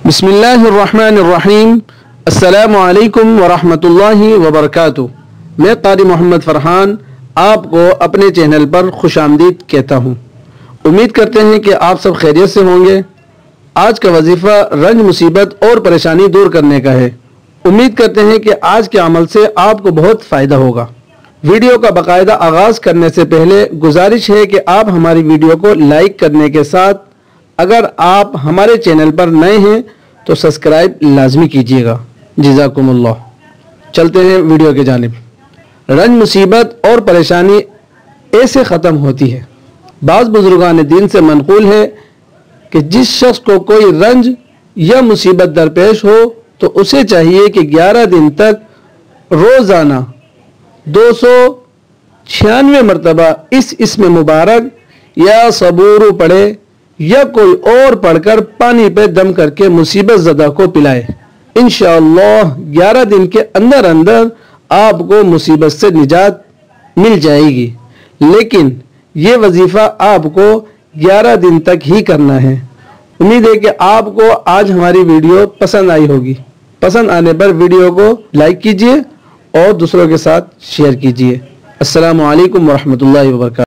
बिस्मिल्लाहिर्रहमानिर्रहीम। अस्सलामु अलैकुम वरहमतुल्लाहि वबरकातुह। मैं क़ारी मोहम्मद फरहान आपको अपने चैनल पर खुशामदीद कहता हूँ। उम्मीद करते हैं कि आप सब खैरियत से होंगे। आज का वजीफ़ा रंज मुसीबत और परेशानी दूर करने का है। उम्मीद करते हैं कि आज के अमल से आपको बहुत फ़ायदा होगा। वीडियो का बाकायदा आगाज़ करने से पहले गुजारिश है कि आप हमारी वीडियो को लाइक करने के साथ अगर आप हमारे चैनल पर नए हैं तो सब्सक्राइब लाजमी कीजिएगा। जज़ाकुमुल्लाह। चलते हैं वीडियो के जानिब। रंज मुसीबत और परेशानी ऐसे ख़त्म होती है। बाज़ बुजुर्गान दीन से मनक़ूल है कि जिस शख्स को कोई रंज या मुसीबत दरपेश हो तो उसे चाहिए कि 11 दिन तक रोज़ाना 296 मरतबा इस इस्म मुबारक या सबूर पढ़े या कोई और पढ़कर पानी पे दम करके मुसीबत ज़दा को पिलाए। इंशाअल्लाह 11 दिन के अंदर अंदर आपको मुसीबत से निजात मिल जाएगी। लेकिन ये वजीफ़ा आपको 11 दिन तक ही करना है। उम्मीद है कि आपको आज हमारी वीडियो पसंद आई होगी। पसंद आने पर वीडियो को लाइक कीजिए और दूसरों के साथ शेयर कीजिए। अस्सलामु अलैकुम वरहमतुल्लाहि वबरकातुहू।